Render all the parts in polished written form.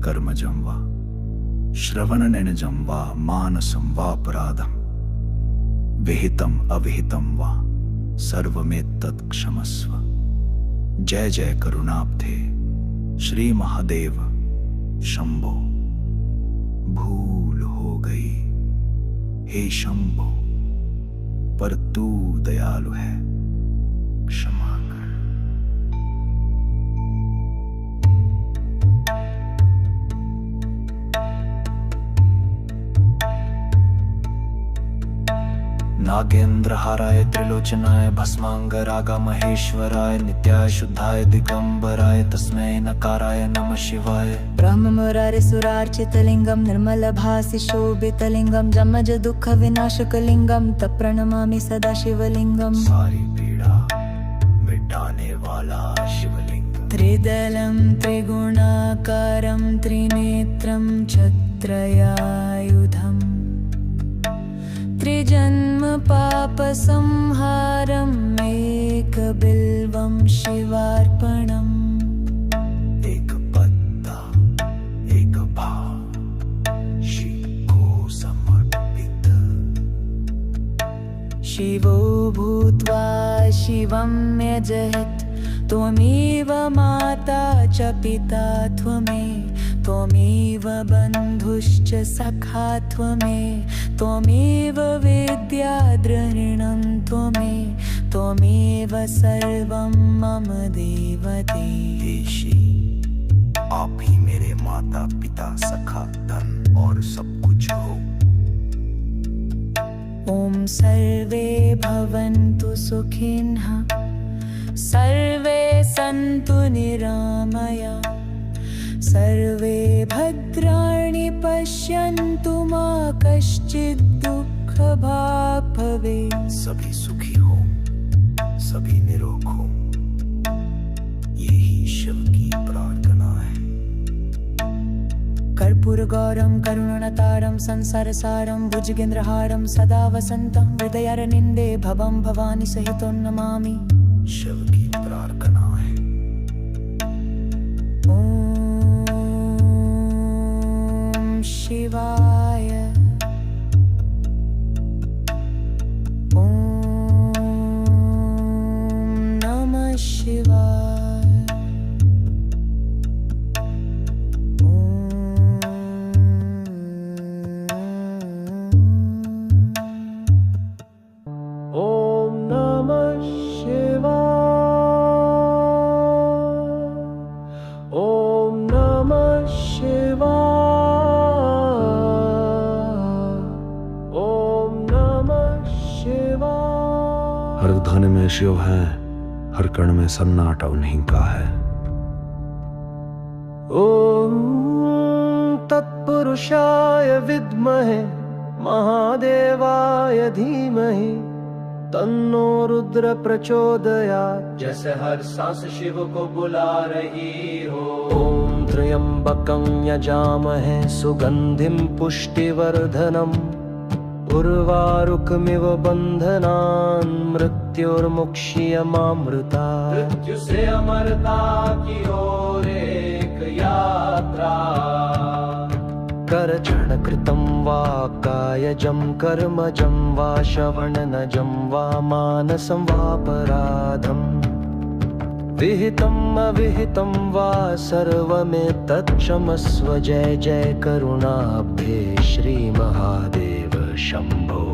कर्मजं वा श्रवणनयनजं वा मानसं वापराधं विहितम् अविहितं वा सर्वमेतत् क्षमस्व। जय जय करुणाब्धे श्री महादेव शंभो। भूल हो गई हे शंभो, पर तू दयालु है, क्षमा कर। नागेंद्रहाराय त्रिलोचनाय भस्मांगरागा महेश्वराय नित्याय शुद्धाय दिगंबराय तस्मै नकाराय नमः शिवाय। ब्रह्म मुरारे सुरार्चितलिंगं निर्मलभासि शोभितलिंगं जमज दुःख विनाशकलिंगं तप्रणमामि सदा शिवलिंगं। सारी पीड़ा मिटाने वाला शिवलिंग। त्रिदलं त्रिगुणाकारं त्रिनेत्रं छत्रयायुधम् त्रिजन्म पापसंहारम् एकबिल्वं शिवार्पणम्। एक पत्ता एक भाव शिव को समर्पित। शिवो भूत्वा शिवं यजयत् त्वमेव माता च पिता त्वमेव बन्धुश्च सखा त्वमेव विद्या द्रविणं त्वमेव सर्वं मम देवते। आप ही मेरे माता पिता सखा धन और सब कुछ हो। ॐ सर्वे भवन्तु सुखिनः सर्वे सन्तु निरामया सर्वे भद्राणि पश्यन्तु मा कश्चित् दुःखभाग् भवेत्। सभी सुखी हो, सभी निरोग हो, यही शिव की प्रार्थना है। कर्पूरगौरं करुणावतारं संसारसारं भुजगेन्द्रहारं सदा वसन्तं हृदयारविन्दे भवं भवानी सहितं नमामि। शिव की प्रार्थना है। ओम शिवाय ओम नमः शिवाय ओम नमः शिवाय। ओम नमः शिवाय। ओम नमः शिवाय। हर धन में शिव है, हर कण में सन्नाटा उन्हीं का है। ओम तत्पुरुषाय विद्महे महादेवाय धीमहि तन्नो रुद्र प्रचोदयात्। जैसे हर सांस शिव को बुला रही हो। ओम त्र्यंबकं यजामहे सुगंधिं पुष्टिवर्धनम् उर्वारुकमिव बंधनान् मृत्युर्मुक्षीयमामृतात्। मृत्यु से अमरता की ओर एक यात्रा। करचरणकृतं वा कायजं कर्मजं वा श्रवणनजं वा मानसं वापराधम् विहितम् अविहितं वा सर्वमेतत् क्षमस्व। जय जय करुणाब्धे श्री महादेव शंभो।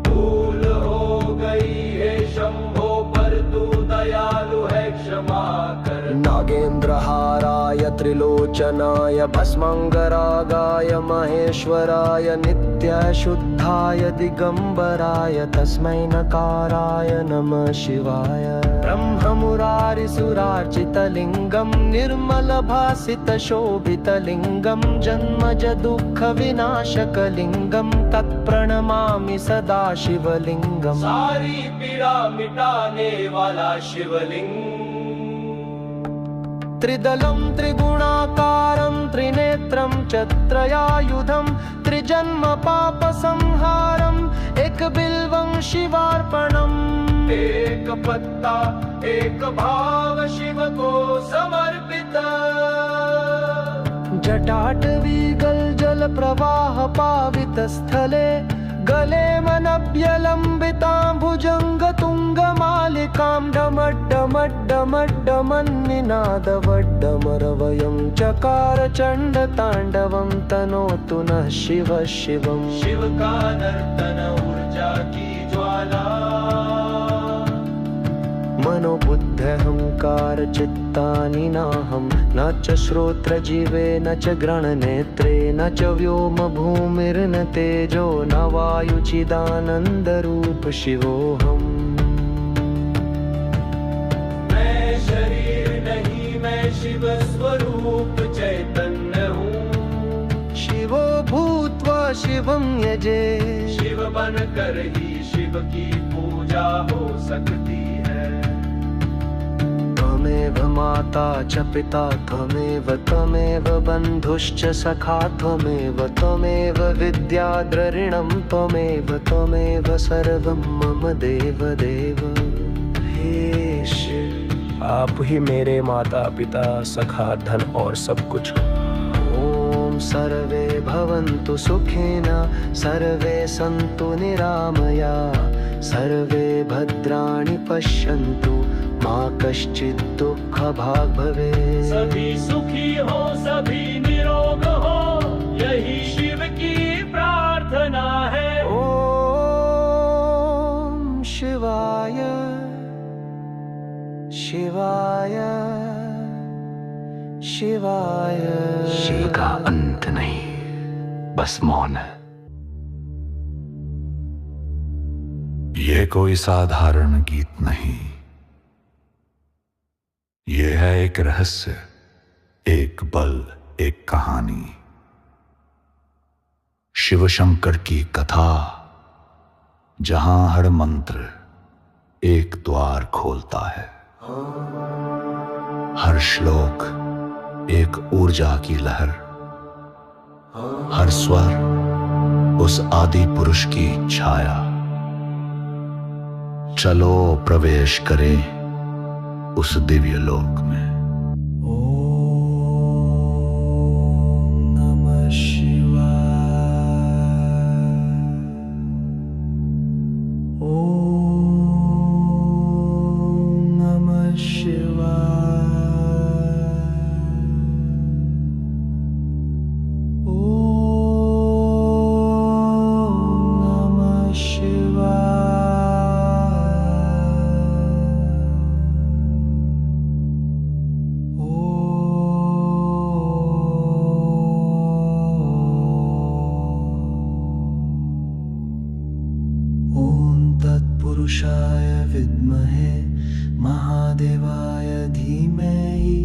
भूल हो गई है शंभो, पर तू दयालु है, क्षमा कर। नागेंद्रहाराय त्रिलोचनाय भस्मांगरागाय महेश्वराय नित्याय शुद्धाय दिगंबराय तस्मै नकाराय नमः शिवाय। ब्रह्म मुरारि सुरार्चितलिंगं निर्मलभासितशोभितलिंगं जन्मज दुःख विनाशकलिंगं तत्प्रणमामि सदा शिवलिंगं। सारी पीड़ा मिटाने वाला शिवलिंग। त्रिदलं त्रिगुणाकारं त्रिनेत्रं छत्रयायुधं त्रिजन्म पापसंहारम् एकबिल्वं शिवार्पणम्। एक पत्ता एक भाव शिव को समर्पित। जट टाटवीगल जल प्रवाह पावित स्थले गले मनभ्यलम्बितां भुजङ्गतुङ्गमालिकां डमड्डमड्डमड्डमन्निनादवड्डमरवयं चकार चण्डताण्डवं तनोतु नः शिवः शिवम्। शिव का नर्तन ऊर्जा की ज्वाला मनोबुद्ध्यहंकार चित्तानि नाहं न च श्रोत्रजीवे न च ग्रहणनेत्रे न च व्योम भूमिर्न तेजो न वायुचिदानन्दरूप शिवोऽहम्। मैं शरीर नहीं मैं शिव स्वरूप चैतन्य हूँ। शिवो भूत्वा शिवं यजे शिव बनकर ही शिव की पूजा हो सकती है। त्वमेव माता च पिता त्वमेव त्वमेव बन्धुश्च सखा त्वमेव त्वमेव विद्याद्रऋणं त्वमेव त्वमेव सर्वं मम देव देव। हे शिव आप ही मेरे माता पिता सखा धन और सब कुछ। ओम सर्वे भवन्तु सुखिन सर्वे सन्तु निरामया सर्वे भद्राणि पश्यन्तु माँ कश्चित् दुःख भाग् भवेत्। सभी सुखी हो सभी निरोग हो यही शिव की प्रार्थना है। ओम शिवाय शिवाय शिवाय। शिव का अंत नहीं, बस मौन है। ये कोई साधारण गीत नहीं, ये है एक रहस्य, एक बल, एक कहानी। शिव शंकर की कथा जहां हर मंत्र एक द्वार खोलता है, हर श्लोक एक ऊर्जा की लहर, हर स्वर उस आदि पुरुष की छाया। चलो प्रवेश करें उस दिव्य लोक में। ओम नमः शिवाय। ओम नमः शिवाय। ओम नमः तत्पुरुषाय विद्महे महादेवाय धीमहि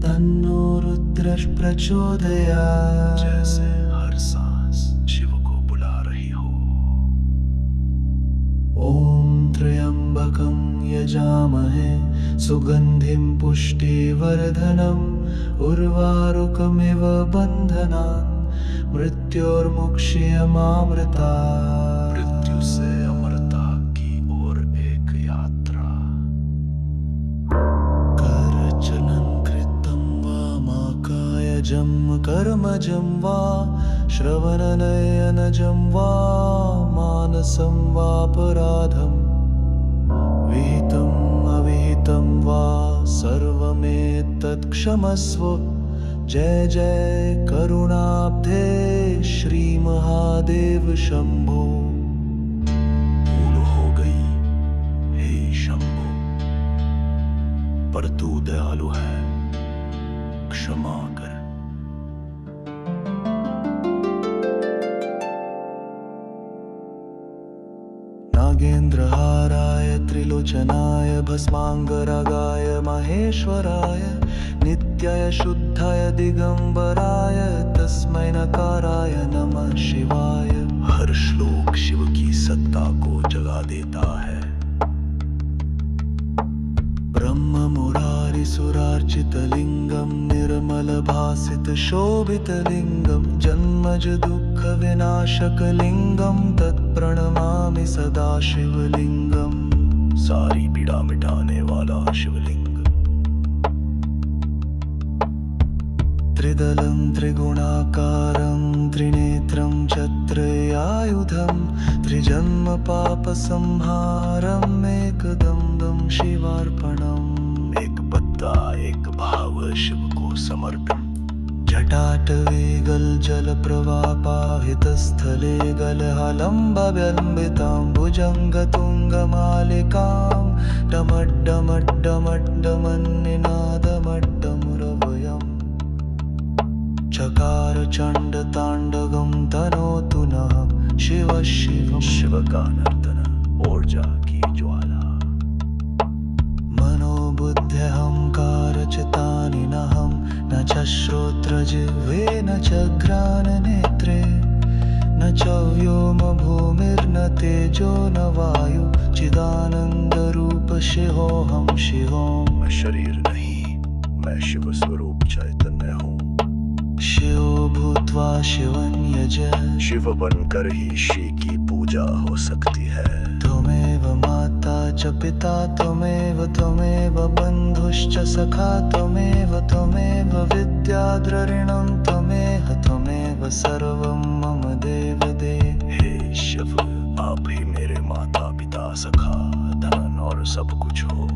तन्नो रुद्रः प्रचोदयात्। जैसे हर सांस शिव को बुला रही हो। ओम त्र्यंबकं यजामहे सुगंधिं पुष्टिवर्धनम् उर्वारुकमिव बन्धनान् मृत्योर्मुक्ष्यमामृतात्। मृत्यु से अमरता की ओर एक यात्रा। करचनं कृतं वा माकायजं कर्मजं वा श्रवणनयनजं वा मानसं वापराधं विहितम् अविहितं वा सर्वमेतत् क्षमस्व। जय जय करुणाब्धे श्री महादेव शंभो। भूल हो गई हे शंभो, पर तू दयालु है, क्षमा कर। नागेन्द्रहाराय त्रिलोचनाय भस्मांगरागाय महेश्वराय नित्याय शुद्धाय दिगंबराय तस्मै नकाराय नमः शिवाय। हर श्लोक शिव की सत्ता को जगा देता है। ब्रह्म मुरारि सुरार्चित लिंगम निर्मल भासित शोभित लिंगम जन्मज दुःख विनाशक लिंगम तत्प्रणमामि सदा शिवलिंगम। सारी पीड़ा मिटाने वाला शिवलिंग। त्रिदलं त्रिगुणाकारं त्रिनेत्रं चत्रयायुधं त्रिजन्म पापसंहारम् एकदं शिवार्पणम्। एक पत्ता एक भाव शिव को समर्पण। जटाटवे गल प्रवापाहितस्थले गलहलम्बव्यम्बितां भुजङ्गतुङ्गमालिकां डमड्डमड्डमड्डमन्निनादमड्डमुरवयम्। चकार चण्डताण्डवं तनोतु नः शिव शिवं। शिव का नर्तन ऊर्जा की ज्वाला। मनोबुद्ध्यहंकारचितानि नहं न च श्रोत्रजिह्वे न च घ्राणनेत्रे न च व्योम भूमिर्न तेजो न वायु चिदानन्दरूप शिवोऽहं शिवोऽहं। मैं शरीर नहीं, मैं शिव स्वरूप चैतन्य हूँ। शिव भूत्वा शिवं यज। शिव बनकर ही शिव की पूजा हो सकती है। त्वमेव माता च पिता त्वमेव बन्धुश्च सखा त्वमेव विद्याद्रविणं त्वमेव सर्वं मम देव देव। हे शिव, आप ही मेरे माता पिता सखा धन और सब कुछ हो।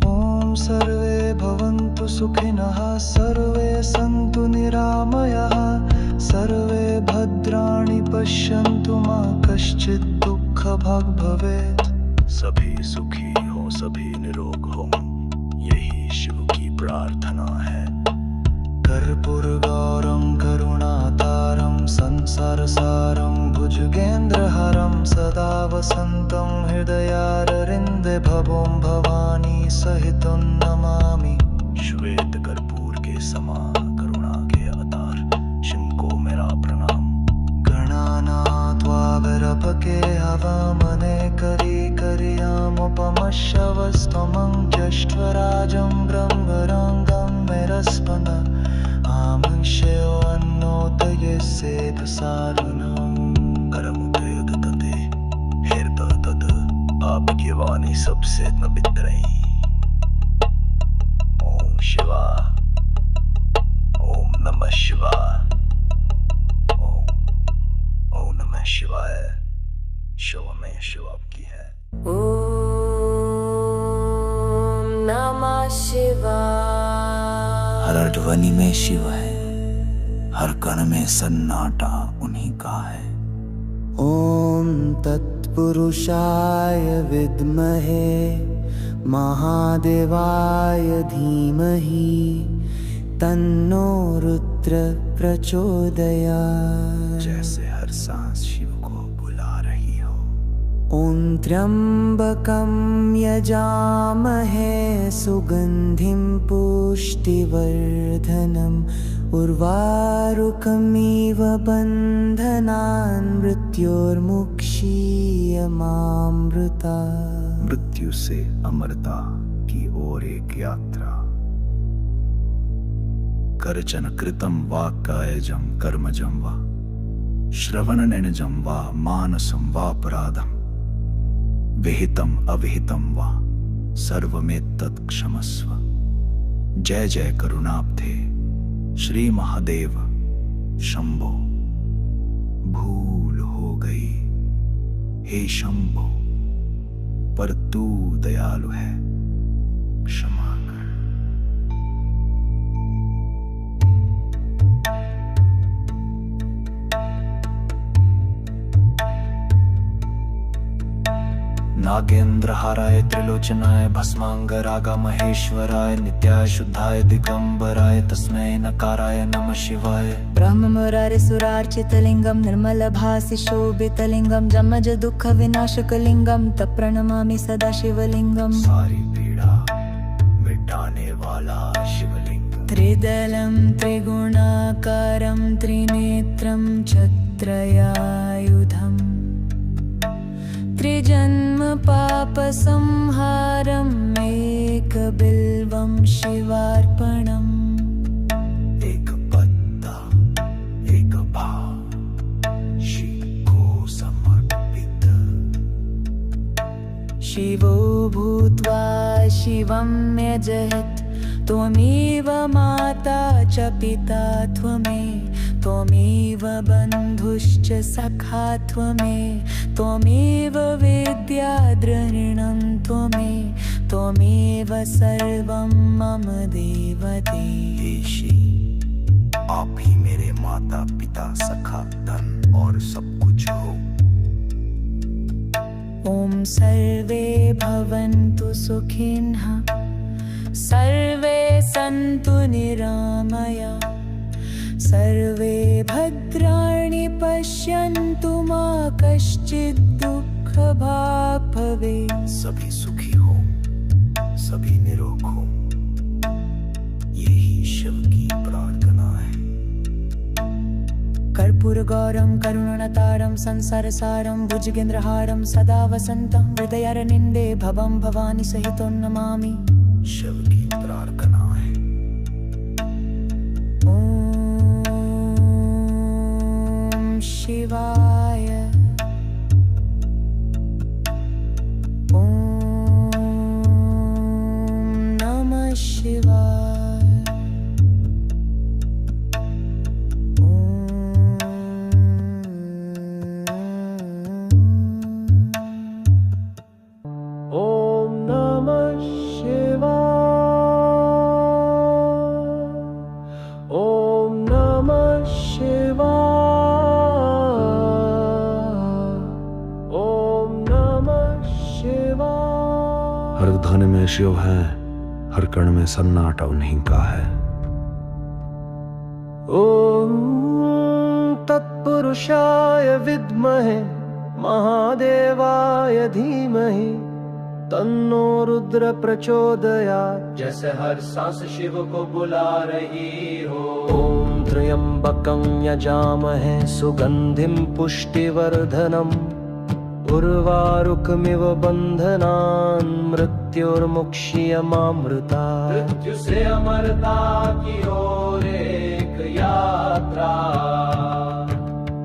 ओम सर्वे भवन्तु सुखिनः सर्वे सन्तु निरामयाः सर्वे भद्राणि पश्यन्तु मा कश्चित् दुःखभाग् भवेत्। सभी सुखी हो, सभी निरोग हो, यही शिव की प्रार्थना है। कर्पूरगौरं करुणातारं संसारसारं भुजगेन्द्रहारं सदा वसन्तं हृदयारविन्दे भवं भवानी सहितं नमामि। श्वेत कर्पूर के समान करुणा के अवतार शिव को मेरा प्रणाम। गणानात्वा विरपके हवामने करियामुपमश्रवस्तमं ज्येष्ठराजं ब्रह्मरङ्गं मेरस्पन आमंश्यो अन्नोदये सेधसारुणं। करमुदयदतते हेर्दतद आपकी वाणी सबसे पवित्रई। ओम शिवा, ओम नमः शिवाय, ओम नमः शिवाय। शिव में शिव आपकी है। ओम नमः शिवाय। हर ध्वनि में शिव है, हर कण में सन्नाटा उन्हीं का है। ओम तत्पुरुषाय विद्महे महादेवाय धीमहि तन्नो रुद्र प्रचोदयात्। जैसे हर सांस शिव को बुला रही हो। ओम त्र्यंबकं यजामहे सुगंधिं पुष्टिवर्धनम् उर्वारुकमिव बन्धनान् मृत्योर्मुक्षीयमामृता। मृत्यु से अमरता की ओर एक यात्रा। करचन कृतं वा कायजं कर्मजं वा श्रवणनिनजं वा मानसं वापराधं विहितं अविहितं वा सर्वमेतत् क्षमस्व। जय जय करुणाब्धे श्री महादेव शंभो। भूल हो गई हे शंभो, पर तू दयालु है, क्षमा कर। नागेंद्र हाराय त्रिलोचनाय भस्मांगरागा महेश्वराय नित्याय शुद्धाय दिगंबराय तस्मै नकाराय नमः शिवाय। ब्रह्म मुरारे सुरार्चितलिंगं निर्मलभासि शोभितलिंगं जमज दुःख विनाशकलिंगं तप्रणमामि सदा शिवलिंगं। सारी पीड़ा मिटाने वाला शिवलिंग। त्रिदलं त्रिगुणाकारं त्रिनेत्रं छत्रयायुधम् त्रिजन्म पापसंहारम् एकबिल्वं शिवार्पणम्। एक पत्ता एक भाव शिव को समर्पित। शिवो भूत्वा शिवं यजयत् त्वमेव माता च पिता त्वमेव बन्धुश्च सखा त्वमेव विद्याद्रविणं त्वमेव सर्वं मम देवते। आप ही मेरे माता पिता सखा धन और सब कुछ हो। ॐ सर्वे भवन्तु सुखिनः सर्वे सन्तु निरामया सर्वे भद्राणि पश्यन्तु मा कश्चित् दुःखभाग् भवेत्। सभी सुखी हो, सभी निरोग हो, यही शिव की प्रार्थना है। कर्पूरगौरं करुणावतारं संसारसारं भुजगेन्द्रहारं सदा वसन्तं हृदयारविन्दे भवं भवानी सहितं नमामि। शिव की प्रार्थना है। ॐ शिवाय ॐ नमः शिवाय। ॐ नमः शिवाय। ॐ नमः शिवाय। ॐ नमः शिवाय। हर धन में शिव है, हर कण में सन्नाटा उन्हीं का है। ॐ तत्पुरुषाय विद्महे महादेवाय धीमहि तन्नो रुद्र प्रचोदयात्। जैसे हर सांस शिव को बुला रही हो। ॐ त्र्यंबकं यजामहे सुगंधिं पुष्टिवर्धनम् उर्वारुकमिव बंधनान् मृत्युर्मुक्षीयमामृतात्। मृत्यु से अमरता की ओर एक यात्रा।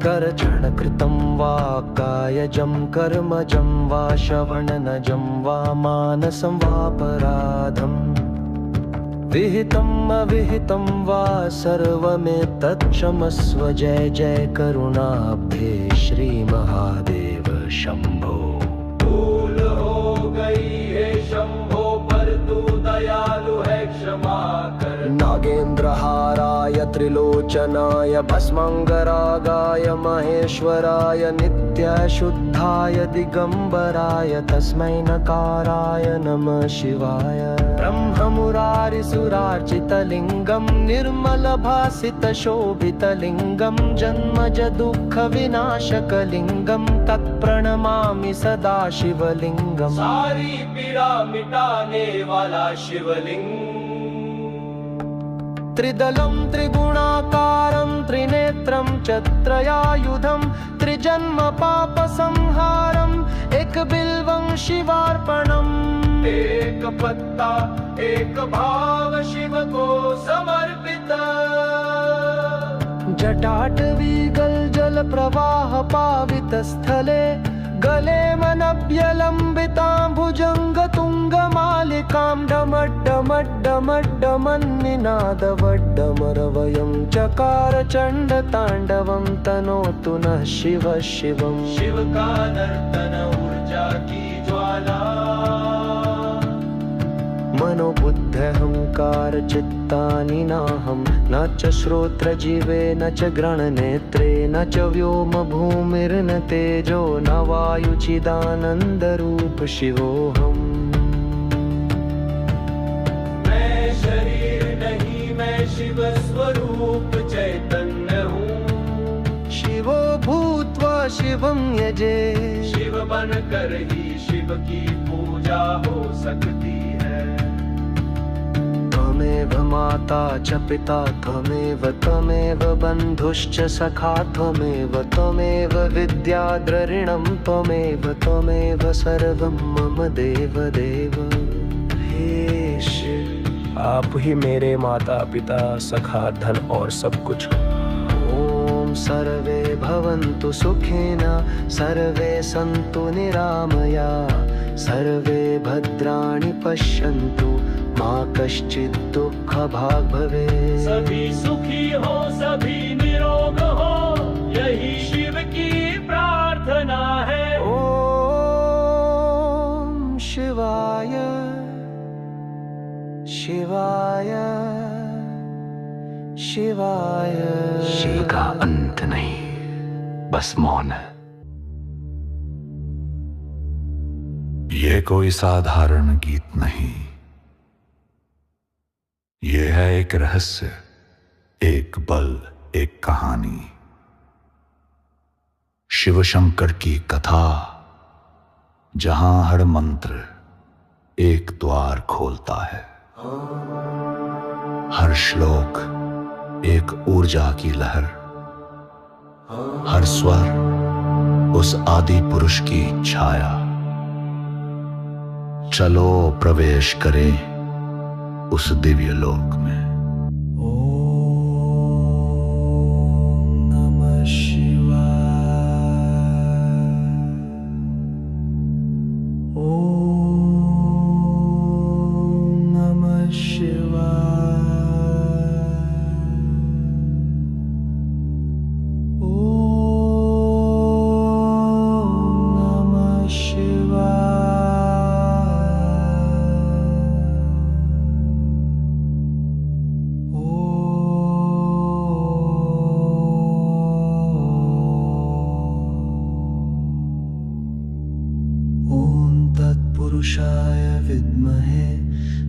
करचरणकृतं वा कायजं कर्मजं वा श्रवणनजं वा मानसं वापराधम् विहितम् अविहितं वा सर्वमेतत्क्षमस्व। जय जय करुणाब्धे श्री महादेव शंभो। भूल हो गई है शंभो पर तू दयालु है क्षमा कर। नागेंद्रहाराय त्रिलोचनाय भस्मांगरागाय महेश्वराय नित्याशुद्धाय दिगंबराय तस्मै नकाराय नमः शिवाय। ब्रह्ममुरारिसुरार्चितलिङ्गं निर्मलभासितशोभितलिङ्गं जन्मज दुःखविनाशकलिङ्गं तत्प्रणमामि सदा शिवलिङ्गम्। सारी पीड़ा मिटाने वाला शिवलिंग। त्रिदलं त्रिगुणाकारं त्रिनेत्रं च त्रयायुधं त्रिजन्म पापसंहारम् एकबिल्वं शिवार्पणम्। एक पत्ता एक भाव शिव को समर्पित। जटाटवीगल जल प्रवाह पावित स्थले गले मनभ्यलम्बितां भुजंग तुंग मालिकां डमड्डमड्डमड्डमन्निनादवड्डमरवयं चकार चंड तांडवं तनोतु नः शिव शिवम्। शिव का नर्तन ऊर्जा की ज्वाला। मनोबुद्ध्यहंकार चित्तानि नाहं न च श्रोत्रजीवे न च घ्राणनेत्रे न च व्योम भूमिर्न तेजो न वायुचिदानन्दरूप शिवोऽहम्। मैं शरीर नहीं मैं शिव स्वरूप चैतन्य हूँ। शिवो भूत्वा शिवं यजे। शिव बनकर ही शिव की पूजा हो सकती है। त्वमेव माता च पिता त्वमेव बन्धुश्च सखा त्वमेव विद्याद्रविणं त्वमेव सर्वं मम देवदेव। हे शिव, आप ही मेरे माता पिता सखा धन और सब कुछ हो। ॐ सर्वे भवन्तु सुखिनः सर्वे सन्तु निरामया सर्वे भद्राणि पश्यन्तु मा कश्चित् दुःख भाग भवे। सभी सुखी हो, सभी निरोग हो, यही शिव की प्रार्थना है। ओम शिवाय शिवाय शिवाय। शिव का अंत नहीं, बस मौन है। ये कोई साधारण गीत नहीं, ये है एक रहस्य, एक बल, एक कहानी। शिव शंकर की कथा, जहां हर मंत्र एक द्वार खोलता है, हर श्लोक एक ऊर्जा की लहर, हर स्वर उस आदि पुरुष की छाया। चलो प्रवेश करें उस दिव्य लोक में। ओम नमः शिवाय। ओम नमः शिवाय। ओम नमः तत्पुरुषाय विद्महे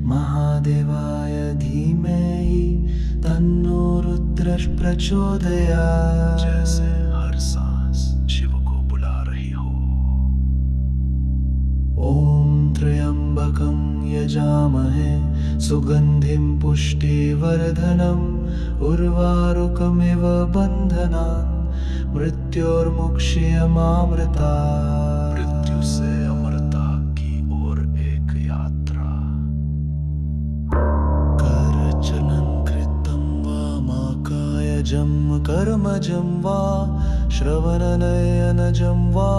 महादेवाय धीमहि तन्नो रुद्रः प्रचोदयात्। जैसे हर सांस शिव को बुला रही हो। ओम त्र्यंबकं यजामहे सुगंधिं पुष्टिवर्धनम् उर्वारुकमिव बन्धनान् मृत्योर्मुक्ष्यमामृतात्। मृत्यु से अमरता की ओर एक यात्रा। करचनं कृतं वा माकायजं कर्मजं वा श्रवणनयनजं वा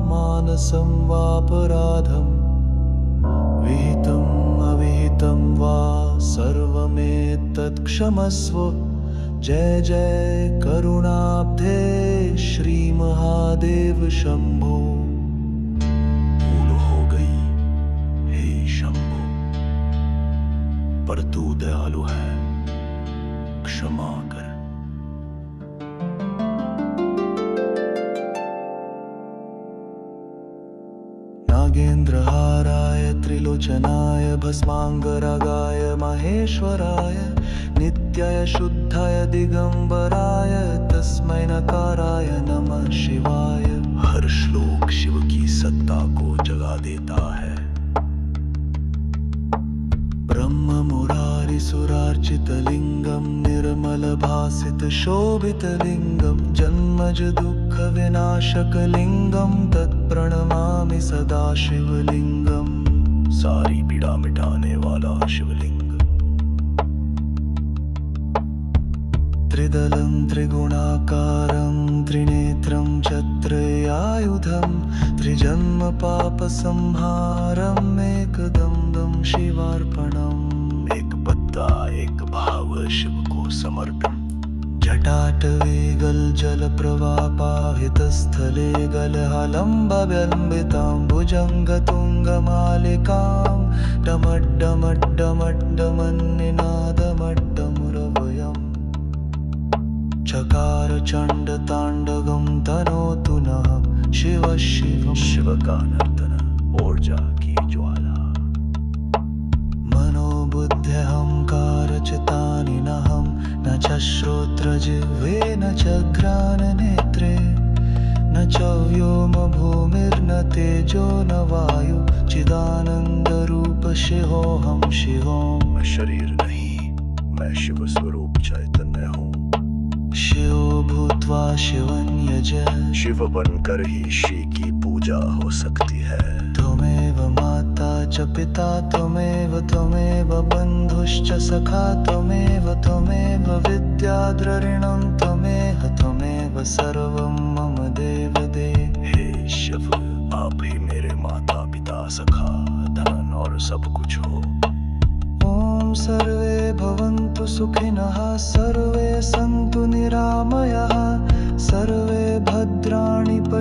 मानसं वापराधं विहितम् अविहितं वा सर्वमेतत् क्षमस्व। जय जय करुणाब्धे श्री महादेव शंभो। भूल हो गई हे शंभो, पर तू दयालु है, क्षमा कर। नागेन्द्रहाराय त्रिलोचनाय भस्मांगरागाय महेश्वराय नित्याय शुद्धाय दिगंबराय तस्मै नकाराय नमः शिवाय। हर श्लोक शिव की सत्ता को जगा देता है। ब्रह्म मुरारी सुरार्चित लिंगम निर्मल भासित शोभित लिंगम जन्मज दुःख विनाशक लिंगम तत्प्रणमामि सदा शिवलिंगम। सारी पीड़ा मिटाने वाला शिवलिंग। त्रिदलं त्रिगुणाकारं त्रिनेत्रं छत्रयायुधं त्रिजन्म पापसंहारम् एकदं शिवार्पणम्। एक पत्ता एक भाव शिव को समर्पण। जटाटवे गलजल प्रवापाहितस्थले गलहलम्बव्यलम्बितां भुजङ्गतुङ्गमालिकां डमड्डमड्डमड्डमन्निनादमड्डमुरवयम्। चकार चण्डताण्डवं तनोतु नः शिव शिवं। शिव का नर्तन ऊर्जा की ज्वाला। मनोबुद्ध्यहंकारचितानि नहं न च श्रोत्रजिह्वे न च घ्राणनेत्रे न च व्योम भूमिर्न तेजो न वायु चिदानन्दरूप शिवोऽहं शिवोऽहं। मैं शरीर नहीं, मैं शिव स्वरूप चैतन्य हूँ। शिवो भूत्वा शिवं यज। शिव बनकर ही श्री की पूजा हो सकती है। त्वमेव माता च पिता त्वमेव त्वमेव बन्धुश्च सखा त्वमेव त्वमेव विद्याद्रविणं त्वमेव त्वमेव सर्वं मम देव देव। हे शिव, आप ही मेरे माता पिता सखा धन और सब कुछ हो।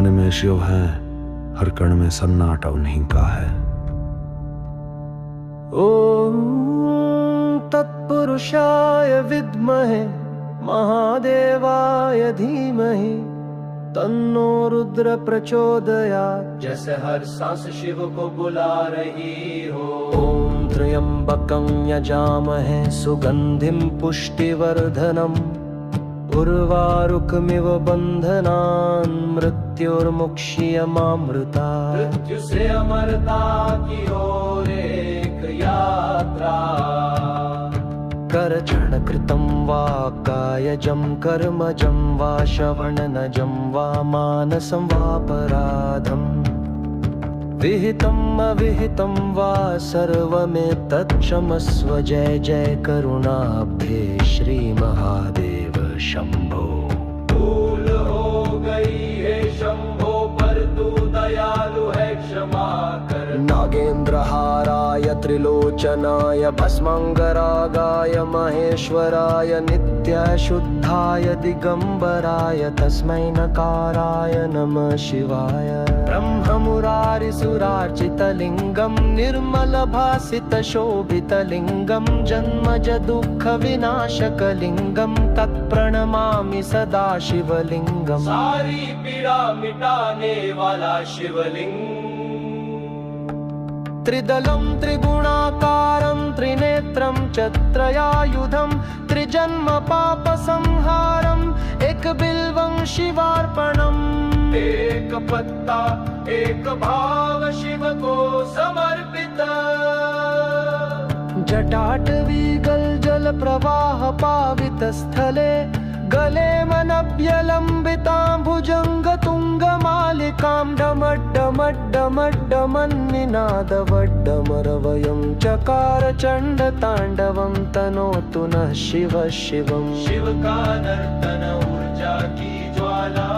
धन में शिव है, हर कण में सन्नाटा उन्हीं का है। ओम तत्पुरुषाय विद्महे महादेवाय धीमहि तन्नो रुद्र प्रचोदयात्। जैसे हर सांस शिव को बुला रही हो। ओम त्र्यंबकं यजामहे सुगंधिं पुष्टिवर्धनम् उर्वारुकमिव बंधनान् मृत्युर्मुक्षीयमामृतात्। मृत्यु से अमरता की ओर एक यात्रा। करचरणकृतं वा कायजं कर्मजं वा श्रवणनजं वा मानसं वापराधम् विहितम् अविहितं वा सर्वमेतत्क्षमस्व। जय जय करुणाब्धे श्री महादेव शंभो। भूल हो गई है शंभो पर तू दयालु है क्षमा कर। नागेन्द्रहाराय त्रिलोचनाय भस्मांगरागाय महेश्वराय नित्याय शुद्धाय दिगंबराय तस्मै नकाराय नमः शिवाय। ब्रह्ममुरारिसुरार्चितलिङ्गं निर्मलभासितशोभितलिङ्गं जन्मज दुःखविनाशकलिङ्गं तत्प्रणमामि सदा शिवलिङ्गम्। सारी पीड़ा मिटाने वाला शिवलिंग। त्रिदलं त्रिगुणाकारं त्रिनेत्रं च त्रयायुधं त्रिजन्म पापसंहारम् एकबिल्वं शिवार्पणम्। एक पत्ता एक भाव शिव को समर्पित। जटाटवीगल जल प्रवाह पावित स्थले गले मनभ्यलम्बितां भुजङ्गतुङ्गमालिकां डमड्डमड्डमड्डमन्निनादवड्डमरवयं चकार चण्डताण्डवं तनोतु नः शिवः शिवम्। शिव का नर्तन ऊर्जा की ज्वाला।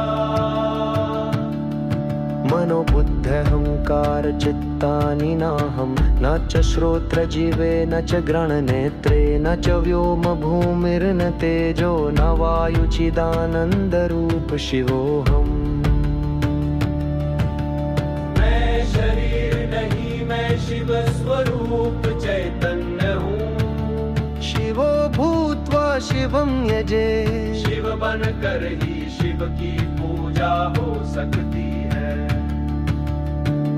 मनोबुद्ध्यहंकार चित्तानि नाहं न च श्रोत्रजीवे न च ग्रहणनेत्रे न च व्योम भूमिर्न तेजो न वायुचिदानन्दरूप शिवोऽहम्। मैं शरीर नहीं मैं शिव स्वरूप चैतन्य हूँ। शिवो भूत्वा शिवं यजे। शिव बनकर ही शिव की पूजा हो सकती है।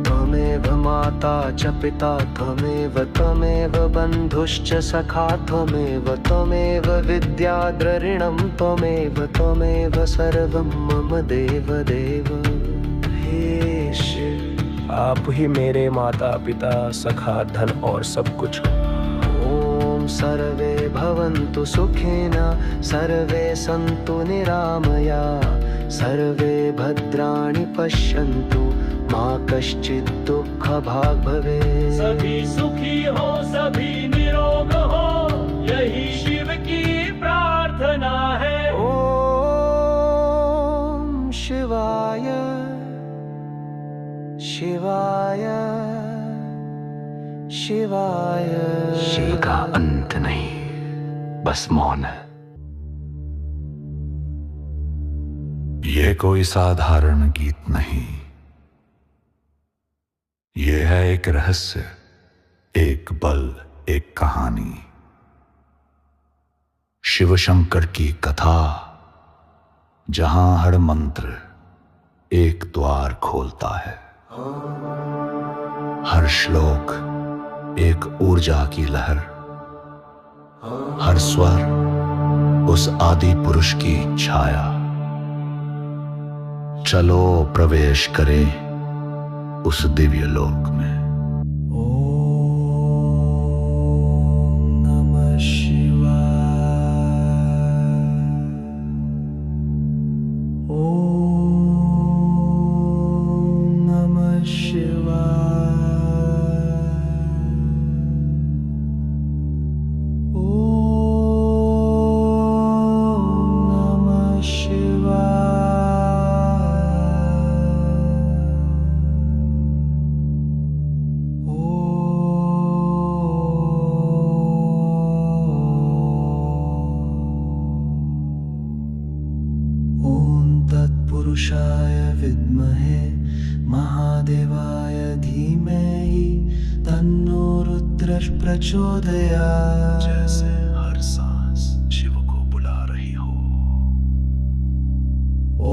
त्वमेव माता च पिता त्वमेव त्वमेव बन्धुश्च सखा त्वमेव त्वमेव विद्याद्रऋणं त्वमेव त्वमेव सर्वं मम देव देव। हे शिव, आप ही मेरे माता पिता सखा धन और सब कुछ हो। ओम सर्वे भवन्तु सुखिन सर्वे सन्तु निरामया सर्वे भद्राणि पश्यन्तु मा कश्चित् दुःखभाग् भवेत्। सभी सुखी हो सभी निरोग हो यही शिव की प्रार्थना है। ओम शिवाय शिवाय शिवाय। शिव का अंत नहीं, बस मौन है। ये कोई साधारण गीत नहीं, ये है एक रहस्य, एक बल, एक कहानी। शिव शंकर की कथा, जहां हर मंत्र एक द्वार खोलता है। हर श्लोक एक ऊर्जा की लहर, हर स्वर उस आदि पुरुष की छाया। चलो प्रवेश करें उस दिव्य लोक में। ओम नमः शिवाय। ओम नमः शिवाय। ओम नमः शिवाय। ओम तत्पुरुषाय विद्महे महादेवाय धीमहि तन्नो रुद्र प्रचोदयात्। जैसे हर सांस शिव को बुला रही हो। ॐ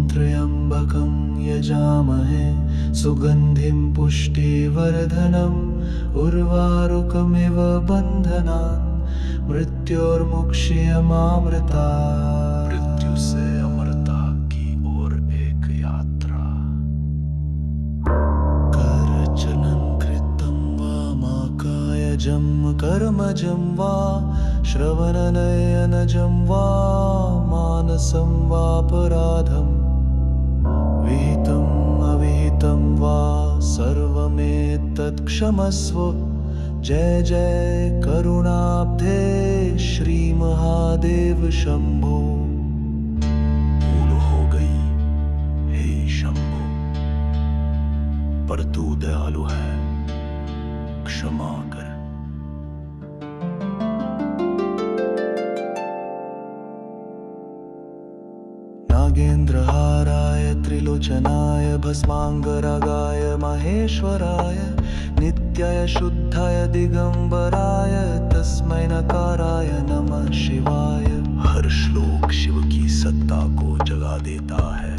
त्र्यम्बकं यजामहे सुगन्धिं पुष्टिवर्धनम् उर्वारुकमिव बन्धनान् मृत्योर्मुक्ष्यमामृतात्। मृत्यु से अमरता की ओर एक यात्रा। करचनं कृतं वा माकायजं कर्मजं वा श्रवणनयनजं वा मानसं वापराधं विहितम् अविहितं वा सर्वमेतत् क्षमस्व। जय जय करुणाब्धे श्री महादेव शंभो। भूल हो गई हे शंभो, पर तू दयालु है, क्षमा कर। नागेन्द्रहाराय त्रिलोचनाय भस्मांगरागाय महेश्वराय नित्याय शुद्धाय दिगंबराय तस्मै नकाराय नमः शिवाय। हर श्लोक शिव की सत्ता को जगा देता है।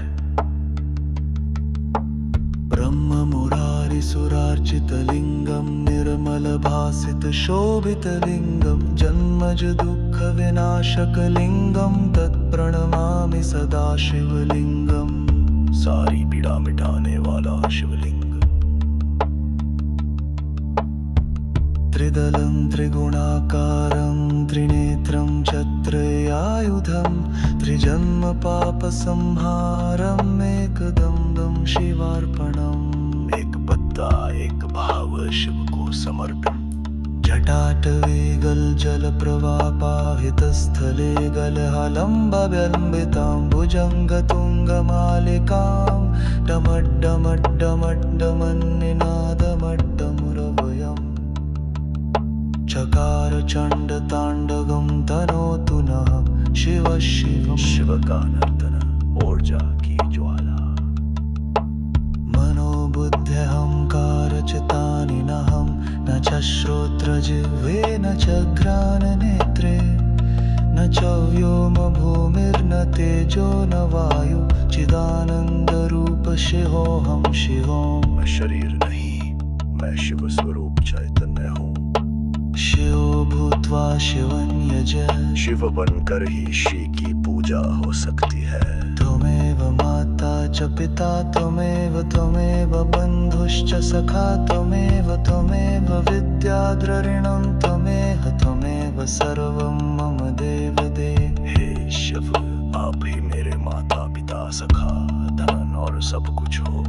ब्रह्म मुरारी सुरार्चित लिंगम निर्मल भासित शोभित लिंगम जन्मज दुःख विनाशक लिंगम तत्प्रणमामि सदा शिवलिंगम। सारी पीड़ा मिटाने वाला शिवलिंग। त्रिदलं त्रिगुणाकारं त्रिनेत्रं चत्रयायुधं त्रिजन्म पापसंहारम् एकदं शिवार्पणम्। एक पत्ता एक भाव शिव को समर्पण। जटाटवे गलजल प्रवापाहितस्थले गलहलम्बव्यलम्बितां भुजङ्गतुङ्गमालिकां डमड्डमड्डमड्डमन्निनादमड्डमुरवयम्। चकार चण्डताण्डवं तनोतु नः शिव शिव। शिव का नर्तन ऊर्जा की ज्वाला। मनोबुद्ध्यहंकारचितानि नहं न च श्रोत्रजिह्वे न च घ्राणनेत्रे न च व्योमभूमिर्न तेजो न वायु चिदानन्दरूप शिवोऽहं शिवोऽहम्। मैं शरीर नहीं, मैं शिव स्वरूप चैतन्य हूँ। शिवो भूत्वा शिवं यज। शिव बनकर ही श्री की पूजा हो सकती है। त्वमेव माता च पिता त्वमेव बन्धुश्च सखा त्वमेव विद्याद्रविणं त्वमेव सर्वं मम देव देव। हे शिव, आप ही मेरे माता पिता सखा धन और सब कुछ हो।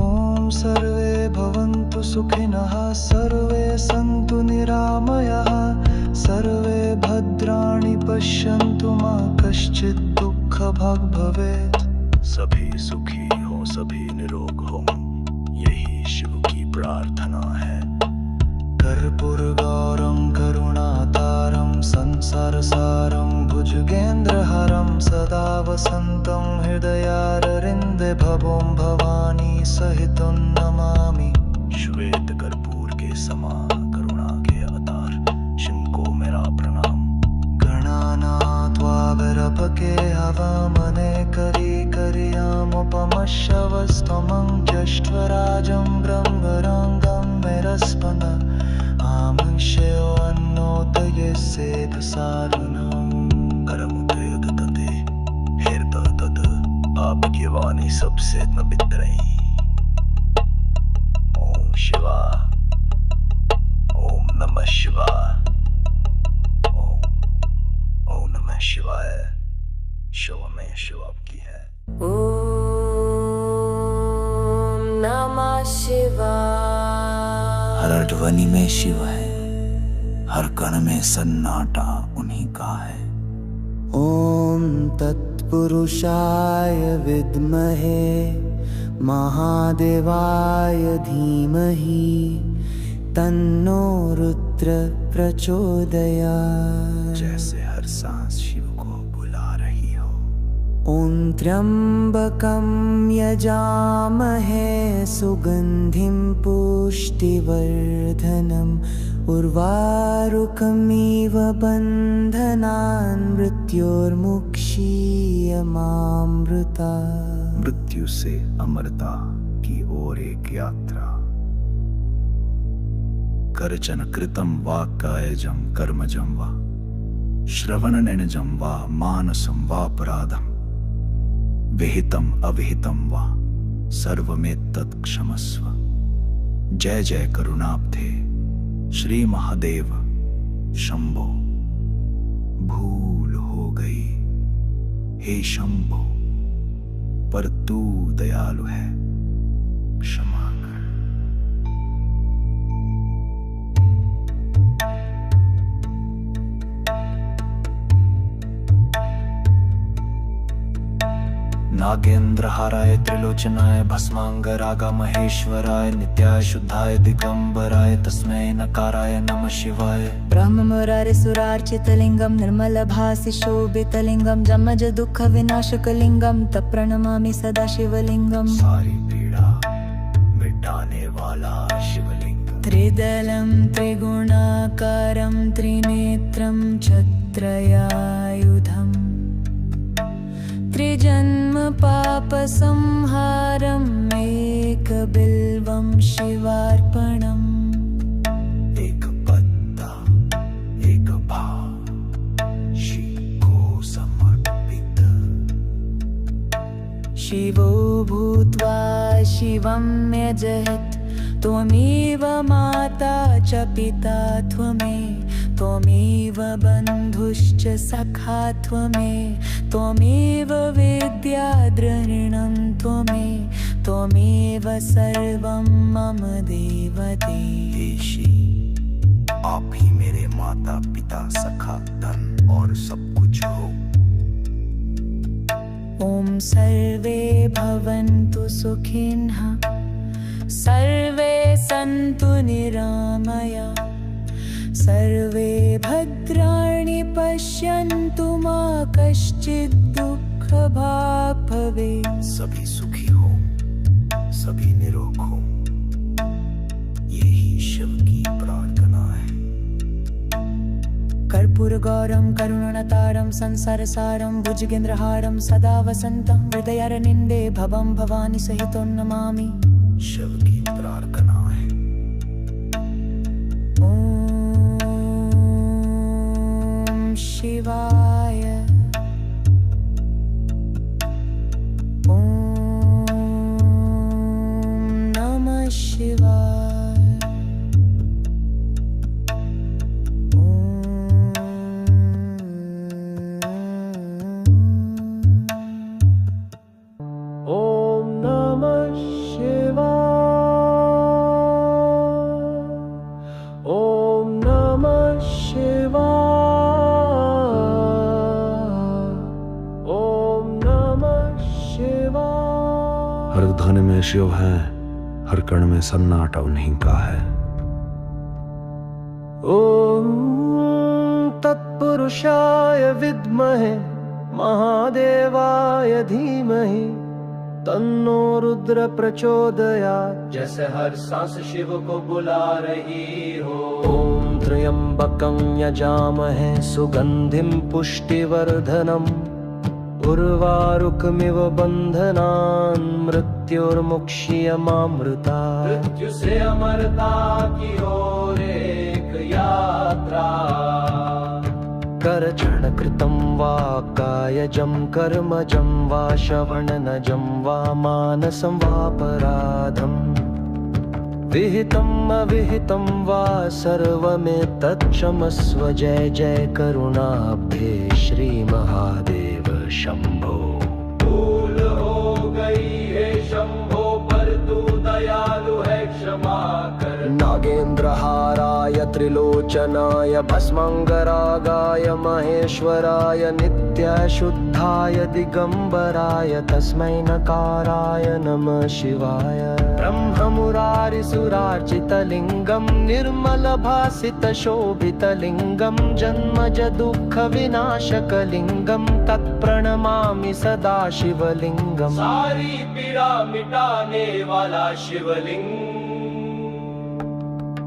ॐ सर्वे भवन्तु सुखिनः सर्वे सन्तु निरामयाः सर्वे भद्राणि पश्यन्तु मा कश्चित् दुःखभाग् भवेत्। सभी सुखी हो, सभी निरोग हो, यही शिव की प्रार्थना है। कर्पूरगौरं करुणातारं संसारसारं भुजगेन्द्रहारं सदा वसन्तं हृदयारविन्दे भवं भवानी सहितं नमामि। श्वेत कर्पूर के समान करुणा के अवतार शिव को मेरा प्रणाम। गणानात्वा विरपके हवामने करियामुपमश्रवस्तमं ज्येष्ठराजं ब्रह्मरङ्गं मेरस्पन आमुष्यो अन्नोदये सेधसारुणम्। करमुदयदते हेर्ददद आपकी वाणी सबसे न बितरई। ओम शिवा, ओम नमः शिवाय, ओम नमः शिवाय। शिव में शिव आपकी है। ॐ नमः शिवाय। हर ध्वनि में शिव है, हर कण में सन्नाटा उन्हीं का है। ॐ तत्पुरुषाय विद्महे महादेवाय धीमहि तन्नो रुद्र प्रचोदयात्। जैसे हर सांस शिव को बुला रही हो। ॐ सर्वे भवन्तु सुखिनः सर्वे सन्तु निरामयाः सर्वे भद्राणि पश्यन्तु मा कश्चित् दुःखभाग् भवेत्। शिव बन कर ही श्री की पूजा हो सकती है। धुमेव माता च पिता त्वमेव बन्धुश्च सखा त्वमेव विद्याद्रविणं त्वमेव सर्वं मम देव देव। सारी पीड़ा मिटाने वाला शिवलिंग। ॐ त्र्यम्बकं यजामहे सुगन्धिं पुष्टिवर्धनम् उर्वारुकमिव बन्धनान् मृत्योर्मुक्षीयमामृता। मृत्यु से अमरता की ओर एक यात्रा। करचन कृतं वा कायजं कर्मजं वा श्रवणनयनजं वा मानसं वापराधं विहितं अविहितं वा सर्वमेतत् क्षमस्व। जय जय करुणाब्धे श्री महादेव शंभो। भूल हो गई हे शंभो, पर तू दयालु है, क्षमा कर। नागेन्द्रहाराय त्रिलोचनाय भस्मांगरागा महेश्वराय नित्याय शुद्धाय दिगंबराय तस्मै नकाराय नमः शिवाय। ब्रह्ममुरारे सुरार्चितलिङ्गं निर्मलभासि शोभितलिङ्गं जमज दुःख विनाशकलिङ्गं तप्रणमामि सदा शिवलिङ्गं। सारी पीड़ा मिटाने वाला शिवलिंग। त्रिदलं त्रिगुणाकारं त्रिनेत्रं छत्रयायुधम् त्रिजन्म पापसंहारम् एकबिल्वं शिवार्पणम्। एक पत्ता एक भाव शिव को समर्पित। शिवो भूत्वा शिवं यजयत् त्वमेव माता च पिता त्वमेव बन्धुश्च सखा त्वमेव विद्याद्रविणं त्वमेव सर्वं मम देवते। आप ही मेरे माता पिता सखा धन और सब कुछ हो। ॐ सर्वे भवन्तु सुखिनः सर्वे सन्तु निरामया सर्वे भद्राणि पश्यन्तु मा कश्चित् दुःखभाग् भवेत्। सभी सुखी हो, सभी निरोग हो, यही शिव की प्रार्थना है। कर्पूरगौरं करुणावतारं संसारसारं भुजगेन्द्रहारं सदा वसन्तं हृदयारविन्दे भवं भवानी सहितं नमामि। शिव की प्रार्थना है। ॐ शिवाय ॐ नमः शिवाय ॐ नमः शिवाय। ॐ नमः शिवाय। ॐ नमः शिवाय। हर धन में शिव है, हर कण में सन्नाटा उन्हीं का है। ॐ तत्पुरुषाय विद्महे महादेवाय धीमहि तन्नो रुद्र प्रचोदयात्। जैसे हर सांस शिव को बुला रही हो। ॐ त्र्यम्बकं यजामहे सुगन्धिं पुष्टिवर्धनम् उर्वारुकमिव बन्धनान् मृत्योर्मुक्षीयमामृता। मृत्यु से अमरता की ओर एक यात्रा। करचरणकृतं वा कायजं कर्मजं वा श्रवणनजं वा मानसं वापराधं विहितम् अविहितं वा सर्वमेतत् क्षमस्व। जय जय करुणाब्धे श्री महादेव शंभो। भूल हो गई है शंभो, पर तू दयालु है, क्षमा कर। नागेन्द्रहाराय त्रिलोचनाय भस्माङ्गरागाय महेश्वराय नित्याशुद्धाय दिगम्बराय तस्मै नकाराय नमः शिवाय ब्रह्ममुरारिसुरार्चितलिङ्गं निर्मलभासितशोभितलिङ्गं जन्मज दुःखविनाशकलिङ्गं तत्प्रणमामि सदा शिवलिङ्गम् सारी पीड़ा मिटाने वाला शिवलिंग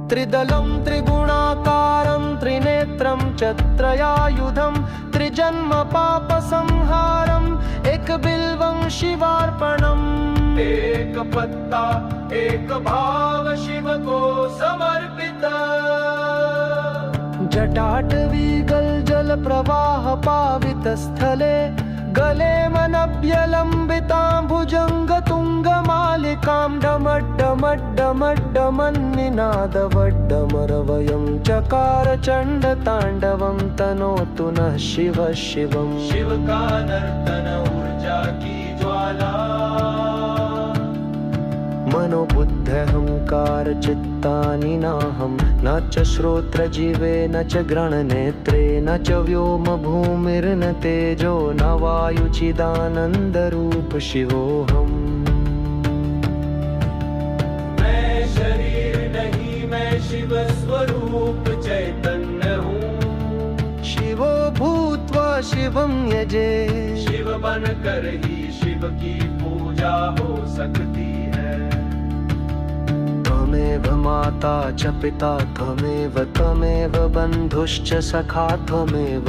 त्रिदलं त्रिगुणाकारं त्रिनेत्रं च त्रयायुधं त्रिजन्म पापसंहारम् एकबिल्वं शिवार्पणम् एक पत्ता एक भाव शिव को समर्पित जटाटवीगल जल प्रवाह पावित स्थले गले मनभ्यलम्बितां भुजङ्गतुङ्गमालिकां डमड्डमड्डमड्डमन्निनादवड्डमरवयं चकार चण्डताण्डवं तनोतु नः शिवः शिवम् शिव का नर्तन ऊर्जा की ज्वाला मनोबुद्ध्यहंकार चित्तानि नाहं न च श्रोत्रजीवे न च ग्रहणनेत्रे न च व्योम भूमिर्न तेजो न वायुचिदानन्दरूप शिवोऽहम् मैं शरीर नहीं मैं शिव स्वरूप चैतन्य हूँ शिवो भूत्वा शिवं यजे शिव बनकर ही शिव की पूजा हो सकती है त्वमेव माता च पिता त्वमेव त्वमेव बन्धुश्च सखा त्वमेव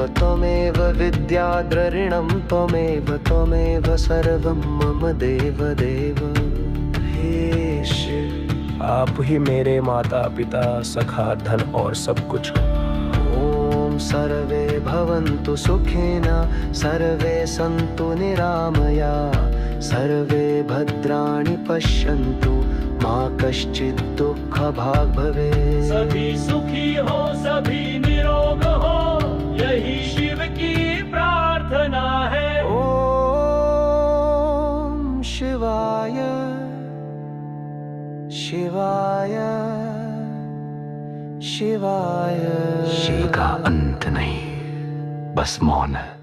विद्याद्रऋणं त्वमेव सर्वं मम देव देव हे शिव आप ही मेरे माता पिता सखा धन और सब कुछ हो। ॐ सर्वे भवन्तु सुखिन सर्वे सन्तु निरामया सर्वे भद्राणि पश्यन्तु मा कश्चित् दुःखभाग् भवेत् सभी सुखी हो सभी निरोग हो यही शिव की प्रार्थना है ॐ शिवाय शिवाय शिवाय शिव का अंत नहीं, बस मौन है।